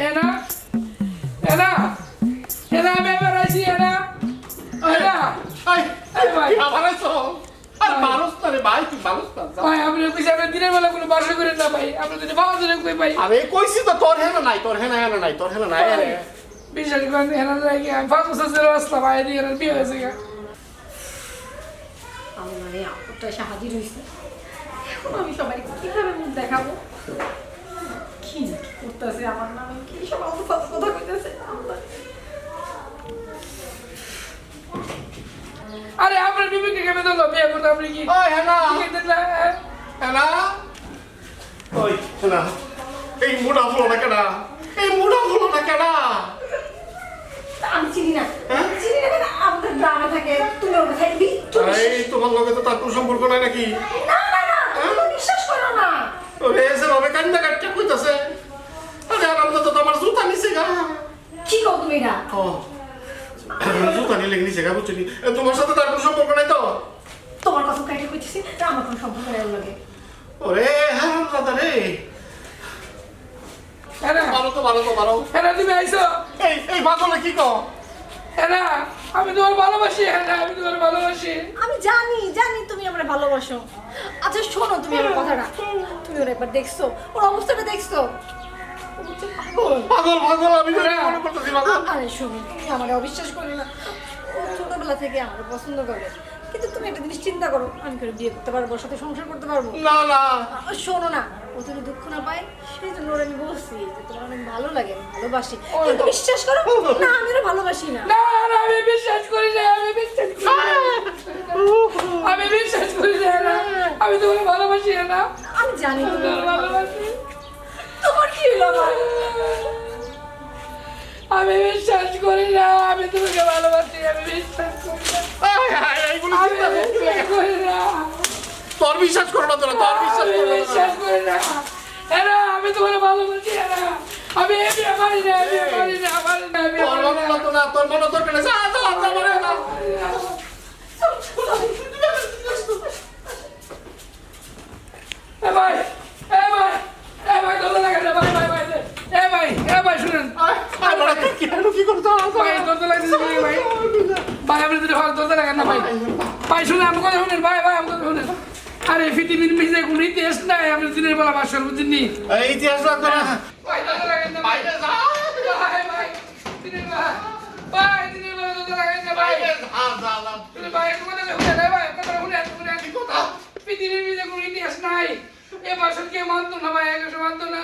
এনা এনা এনা আমি এবার আছি এনা এনা এই ভাই আমার তো আর মানুষ না রে ভাই তুই মানুষ না ভাই আপনি কইছি আপনি দিনের বেলা কোনো বাসা করেন না ভাই আপনি যদি বাবা দিনে কই ভাই আরে কইছি তো তোর হেনা নাই রে বিশাল কোন এনা লাগে আমি 5 বছর ধরে আসলাম ভাই দিয়ে বিয়ে হয়েছে গা আমার মানে আপুটা এসে হাজির হয়েছে এখন আমি সবাই কিভাবে মুখ দেখাবো কি করতেছে আমার নামে কি সব আলতু ফালতু কথা কইতেছে আরে আপনার বিবিকে কেমন দিল বিয়ে করতে আপনি কি ওই হেনা কি দিন না হেনা ওই হেনা এই মুড়া হলো না কেডা আমি চিনি না কেন আমাদের গ্রামে থাকে তুমি ওর কথা এই তোমার লগে তো তার কোনো সম্পর্ক নাই নাকি না তুমি বিশ্বাস করো না ওরে এসে ভাবে কান্না কাটতে কইতাছে আরে আরামদা তো আমার জুতা নিছে গা কি কও তুমি না ও জুতা নিলে নিছে গা বুঝছিনি তোমার সাথে তার কোনো সম্পর্ক নাই তো তোমার কথা কাটে কইতেছি আমার কোনো সম্পর্ক নাই ওর লগে ওরে হারামজাদা রে এনা মারো এনা তুমি আইছো এই পাগলে কি কও এনা আমি তোমার ভালোবাসি এনা আমি তোমার ভালোবাসি আমি জানি তুমি আমারে ভালোবাসো আচ্ছা শোনো তুমি আমার কথাটা তুমি ওর একবার দেখছো ওর অবস্থাটা দেখছো ও হচ্ছে পাগল আমি তো মনে করতেছি পাগল আরে শোনো তুমি আমারে অবিশ্বাস করি না ও ছোটবেলা থেকে আমারে পছন্দ করে কিন্তু তুমি একটা জিনিস চিন্তা করো আমি করে বিয়ে করতে পারবো ওর সাথে সংসার করতে পারবো না শোনো না ও তুমি দুঃখ না পায় সেই জন্য ওর আমি বলছি যে তোমার অনেক ভালো লাগে আমি ভালোবাসি কিন্তু বিশ্বাস করো না আমি ওরা ভালোবাসি না না আমি বিশ্বাস করি না আমি তোমার ভালোবাসি না আমি জানি তুমি আমারে ভালোবাসি তোমার কি হলো আমার আমি বিশ্বাস করি না আমি তোমাকে ভালোবাসি আমি বিশ্বাস করি না এইগুলো আমি বিশ্বাস করি না তোর বিশ্বাস করো না তোরা তোর বিশ্বাস আমি করো না বিশ্বাস করি না এরা আমি তোমার ভালোবাসি এরা আমি এই বিয়ে পারি না তোর মনে তো না তোর মনে তোর কেন মনে না ভাই দরজা লাগাই না ভাই শুনেন কি করছো ভাই দরজা লাগাইছে ভাই আপনি যদি দরজা লাগান না ভাই শুনে আমি কথা শুনেন ভাই আমি কথা শুনেন আরে পৃথিবীর মিশে কোনো ইতিহাস নাই আপনি দিনের বেলা বাস করবো বুঝিনি এই ইতিহাস লাগবে না ভাই দরজা লাগাই না ভাই দিনের বেলা দরজা লাগাই না ভাই ভাই একটু কথা শুনেন ভাই কথা শুনেন পৃথিবীর মিশে কোনো ইতিহাস নাই এ বাসন কে মানতো না ভাই একশো মানতো না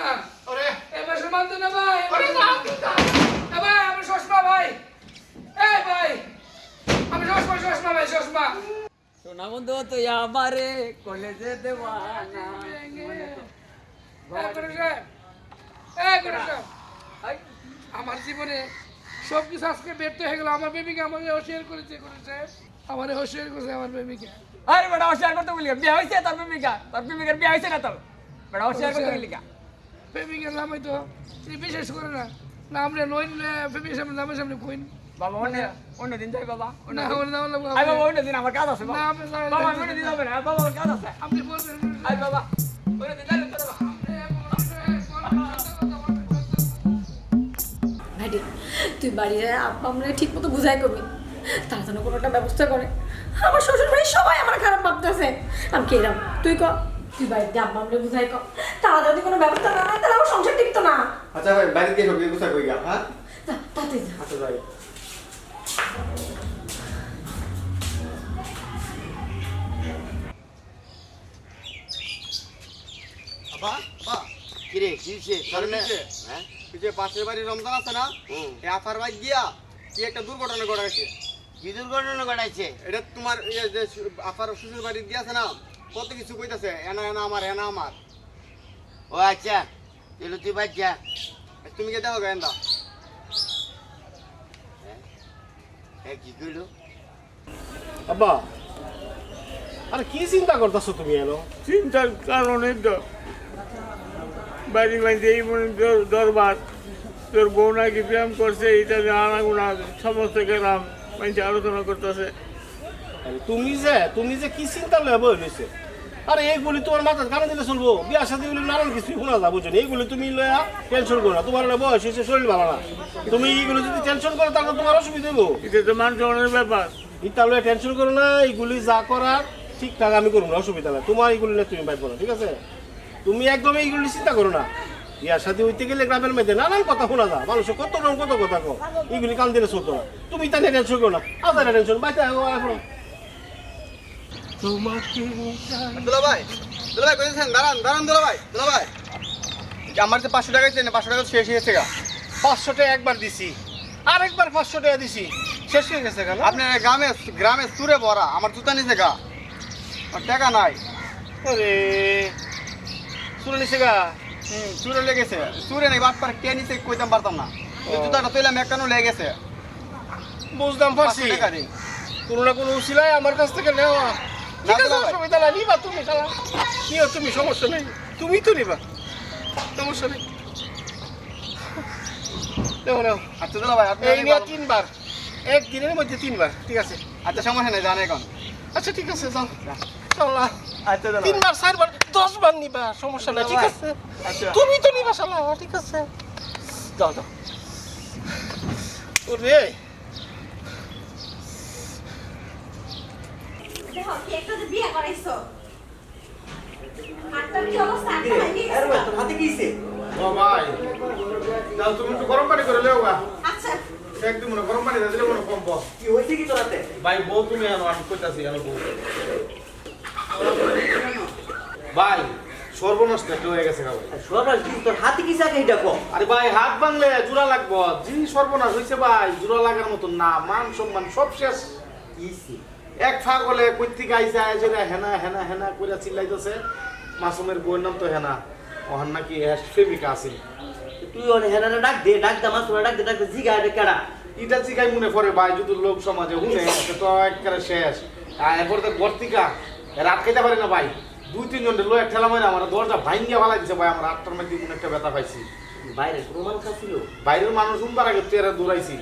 এ বাসন মানতো না ভাই ভাই আমি সসমা ভাই ভাই আমি সসমা ভাই সসমা সোনা বন্ধু তুই আমারে কলেজে দেওয়ানা আমার জীবনে সব কিছু আজকে ব্যর্থ হয়ে গেল আমার বেবিকে আমাকে হোশিয়ার করেছে আমারে হোশিয়ার করেছে আমার বেবিকে আরে বেটা হোশিয়ার করতে বলি বিয়ে হয়েছে তোর প্রেমিকার বিয়ে হয়েছে না তোর বেটা হোশিয়ার করতে বলি বেবিকের নাম হয়তো বিশেষ করে না আমরা নইন বেবির সামনে নামের সামনে কইন বাবা অন্য দিন যাই বাবা না আমার নাম লাগবে আই বাবা অন্য দিন আমার কাজ আছে না বাবা আমি অন্য দিন যাবে না বাবা আমার কাজ আছে আপনি বলছেন আই বাবা অন্য দিন যাই বাবা ভাইটি তুই বাড়ি যায় আব্বা আমরা ঠিক মতো বুঝাই করবি তার জন্য কোনো একটা ব্যবস্থা করে আমার শ্বশুর বাড়ি সবাই আমার খারাপ ভাবতেছে আমি কে এলাম তুই ক তুই বাড়িতে আব্বা আমরা বুঝাই ক তারা যদি কোনো ব্যবস্থা না নেয় তাহলে আমার সংসার টিকতো না আচ্ছা ভাই বাইরে গিয়ে সবজি গুছা কই গা হ্যাঁ তাতে যা আচ্ছা যাই কিরে কিছে হ্যাঁ এই যে পাশের বাড়ি রমজান আছে না এই আফার ভাই গিয়া কি একটা দুর্ঘটনা ঘটাইছে কি দুর্ঘটনা ঘটাইছে এটা তোমার এই যে আফার শ্বশুর বাড়ি গিয়াছে না কত কিছু কইতাছে এনা আমার ও আচ্ছা চলো তুই বাচ্চা তুমি কে দেখো গেন্দা কি কইলো আব্বা আরে কি চিন্তা করতেছো তুমি এলো চিন্তার কারণে তো বাড়ি বাড়িতে এই মনে দরবার তোর বউ নাকি ব্যায়াম করছে এটা জানা গুণা সমস্ত গ্রাম মানুষ আলোচনা করতেছে তুমি যে কি চিন্তা লয়ে বইছে আরে এইগুলি তোমার মাথার কানে দিলে চলবো, বিয়া শাদী গুলি নানান কিছু শোনা যা, বুঝছো? এইগুলি তুমি লয়া টেনশন করো না, তোমার না বয়স হয়েছে, শরীর ভালো না, তুমি এইগুলো যদি টেনশন করো তাহলে তোমার অসুবিধা হবো। এটা তো মান সম্মানের ব্যাপার। ইটা লয়া টেনশন করো না, এইগুলি যা করার ঠিকঠাক আমি করবো না, অসুবিধা না, তোমার এইগুলি না তুমি পাইবো না, ঠিক আছে? তুমি একদম এইগুলি চিন্তা করো না। বিয়ার সাথে হইতে গেলে গ্রামের মধ্যে নানান কথা শোনা যা, মানুষ কত রকম কত কথা কো, এইগুলি কান দিলে চলতো না। তুমি তা নিয়ে টেনশন করো না, আদার টেনশন বাইতে এখন তোমাকে দুলাভাই কইতেছেন দাঁড়ান দুলাভাই আমার যে 500 টাকা চাই না, 500 টাকা শেষ হয়ে গেছে গা। 500 টাকা একবার দিছি, আরেকবার 500 টাকা দিছি, শেষ হয়ে গেছে কেন? আপনার গ্রামে চুরে ভরা, আমার জুতা নিচে গা, আর টাকা নাই। আরে শুনে নিছে গা, চুরে লেগেছে, চুরে নেই বাট পার কে নিচে কইতাম পারতাম না, এই জুতাটা তৈলাম একটানো লেগেছে। বুঝলাম পারছি, 500 টাকা দিন। কোনো না কোনো উসিলায় আমার কাছ থেকে নেওয়া। ঠিক আছে, দুলাভাই। অসুবিধা নাই, নিবা তুমি, খালা নিও তুমি, সমস্যা নেই, তুমি তো নিবা, সমস্যা নেই। নাও আচ্ছা দুলাভাই, আপনি এই নিয়ে 3 বার, একদিনের মধ্যে 3 বার, ঠিক আছে? আচ্ছা সমস্যা নেই, জান এখন। আচ্ছা ঠিক আছে, যাও শালা, আচ্ছা 3 দুলাভাই, বার 4 বার 10 বার নিবা, সমস্যা নাই, ঠিক আছে? আচ্ছা তুমি তো নিবা শালা, ঠিক আছে? যাও ওরে দেখো কি একটা যে বিয়ে করাইছো আটটার কি অবস্থা আটটা হয়ে গেছে ও ভাই, যাও তুমি একটু গরম পানি করে লেও গা, আচ্ছা একদম না গরম পানি দিলে কোনো কম পাও। ভাই বউ তুমি আনো, আমি কইতাছি আনো বউ। ভাই সর্বনষ্ট একটা হয়ে গেছে গা ভাই। আরে ভাই হাত ভাঙলে জোড়া লাগবো, জি সর্বনাশ হইছে ভাই, জোড়া লাগার মতো না, মান সম্মান সব শেষ। এক ফাঁক হলে কইতে গাইছে আইছে হেনা হেনা হেনা কইরা চিল্লাইতেছে, মাসুমের বউয়ের নাম তো হেনা, ওহান নাকি প্রেমিকা আছিল। ইটা জিগাই মনে পড়ে ভাই, যদি লোক সমাজে হুনে তো একেবারে শেষ। এরপর তো বর্তিকা রাত খাইতে পারে না ভাই, 2-3 জনের লোক ঠেলা মারে আমার দরজা ভাঙ্গিয়া ফেলা দিছে ভাই, আমার 8টার মধ্যে মনে একটা ব্যথা পাইছি। বাইরের মানুষ উনবার আগে তুই এরা দৌড়াইছি।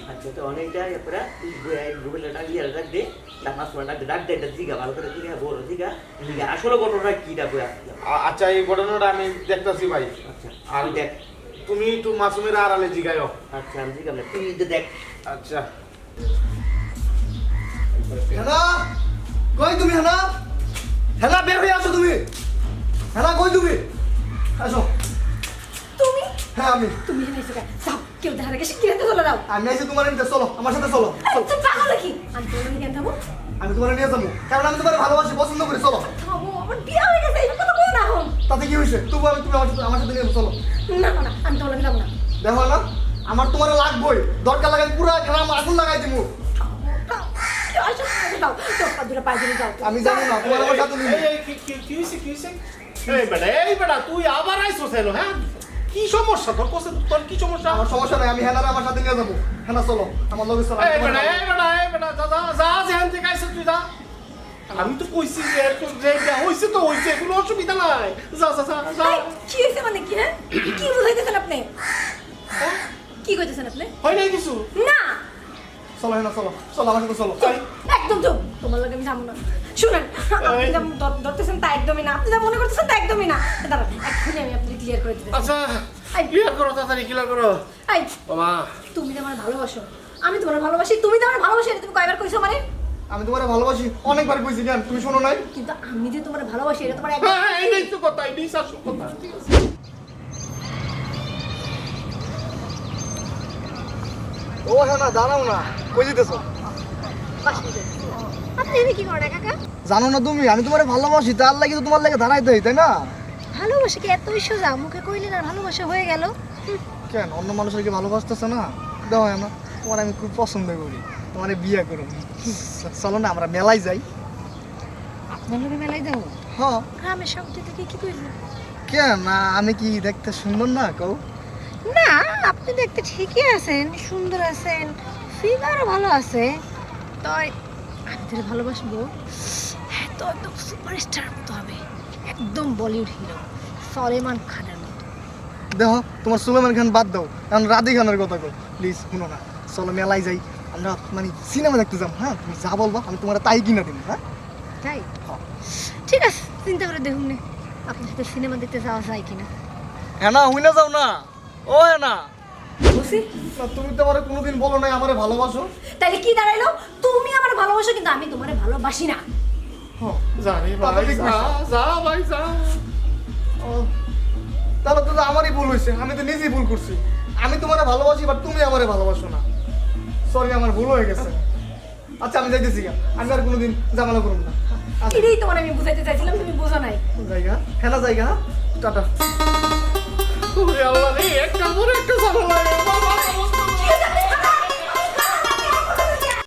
আচ্ছা এই ঘটনাটা আমি দেখতেছি ভাই, আর দেখ তুমি একটু মাসুমের আড়ালে জিগাইও। আচ্ছা হেনা কই তুমি? হেনা বের হয়ে আসো তুমি। হেনা কই তুমি? আসো। তুমি হ্যাঁ আমি এসে যাও, কেউ দেখার আগে শিখিয়ে দিতে চলে যাও। আইছি তোমার নিতে, চলো আমার সাথে চলো। তুই পাগল নাকি? আমি তোমার নিয়ে যাবো। আমি তোমার নিয়ে যাবো, কারণ আমি তোমার ভালোবাসি, পছন্দ করি, চলো। থামো, আমার বিয়ে হয়ে গেছে, এই কথা বলো না এখন। তাতে কি হয়েছে? তুমি আমার সাথে নিয়ে যাবো, চলো। না আমি তোমার নিয়ে যাবো না। দেখো না, আমার তোমার লাগবই, দরকার লাগাই পুরো গ্রাম আগুন লাগাই দিব। আমি জানি না তোমার আমার সাথে নিয়ে। কি হইছে? এই বেটা তুই আবার আইছো কেন? হ্যাঁ কি সমস্যা তোর? তোর কি সমস্যা? আমার সমস্যা নাই, আমি হেনারে আমার সাথে নিয়ে যাবো। হেনা চলো, আমার লগে চলো। এই বেটা যা যেখান থেকে আইছো তুই যা। আমি তো কইছি যে হইছে তো হইছে, কোনো অসুবিধা নাই, যা। কি হয়েছে মানে কি? হ্যাঁ কি বুঝাইতেছেন আপনি? কি কইতেছেন আপনি? হয় নাই কিছু? না চলো হেনা, চলো আমার সাথে চলো। একদম চুপ, তোমার লগে আমি যাবো না। শুনেন, আপনি যা ধরতেছেন তা একদমই না, আপনি যা মনে করতেছেন তা একদমই না। দাঁড়ান, এক্ষুনি আমি আপনাকে ক্লিয়ার করে দিতে। আচ্ছা ক্লিয়ার করো, তাড়াতাড়ি ক্লিয়ার করো। আই বাবা তুমি তো আমার ভালোবাসো, আমি তোমার ভালোবাসি, তুমি তো আমার ভালোবাসি, এটা তুমি কয়বার কইছো মানে? আমি তোমার ভালোবাসি অনেকবার কইছি, কেন তুমি শোনো নাই? কিন্তু আমি যে তোমার ভালোবাসি এটা তোমার একবার হ্যাঁ এই তো কথা, এই শাসু কথা, ঠিক আছে? ও হেনা দাঁড়াও না, কই যেতেছো? আপনি এনে কি করেন কাকা? জানো না তুমি, আমি তোমার ভালোবাসি, তার লাগি তো তোমার লাগে দাঁড়াইতে হই, তাই না? ভালোবাসা কি এত সোজা? মুখে কইলেন আর ভালোবাসা হয়ে গেল? কেন অন্য মানুষের কি ভালোবাসতেছে না? দেখো না, তোমার আমি খুব পছন্দ করি, তোমার বিয়ে করো। চলো না আমরা মেলায় যাই। আপনার লোকে মেলায় যাবো? হ্যাঁ। গ্রামের সব থেকে কি কইলেন? কেন না, আমি কি দেখতে সুন্দর না? কও না, আপনি দেখতে ঠিকই আছেন, সুন্দর আছেন, ফিগারও ভালো আছে। তাই আপনাদের ভালোবাসবো, হ্যাঁ তো একদম সুপারস্টার মতো হবে, একদম বলিউড হিরো সলেমান খানের মতো। দেখো তোমার সুলেমান খান বাদ দাও, এখন রাধি খানের কথা কও প্লিজ, শুনো না। চলো মেলায় যাই, আমরা মানে সিনেমা দেখতে যাবো। হ্যাঁ তুমি যা বলবা আমি তোমার তাই কিনা দিব। হ্যাঁ তাই ঠিক আছে, চিন্তা করে দেখুন না আপনার সাথে সিনেমা দেখতে যাওয়া যায় কিনা। হ্যাঁ না হুই না যাও না, ও হ্যাঁ না বুঝছি তুমি তো আমার কোনোদিন বলো নাই আমারে ভালোবাসো। তাইলে কি দাঁড়াইলো, তুমি আমার ভালোবাসো কিন্তু আমি তোমারে ভালোবাসি না। জানি ভাই যা ভাই যা। তাহলে তো আমারই ভুল হয়েছে, আমি তো নিজেই ভুল করছি। আমি তোমারে ভালোবাসি বাট তুমি আমারে ভালোবাসো না। সরি আমার ভুল হয়ে গেছে। আচ্ছা আমি যাইতেছি গা, আমি আর কোনোদিন ঝামেলা করব না। এটাই তোমার আমি বুঝাইতে চাইছিলাম, তুমি বোঝো নাই। জায়গা হ্যাঁ না জায়গা, টাটা। ওরে আল্লাহ রে, একটা পরে একটা ঝামেলা লাগে বাবা। ঠিক আছে,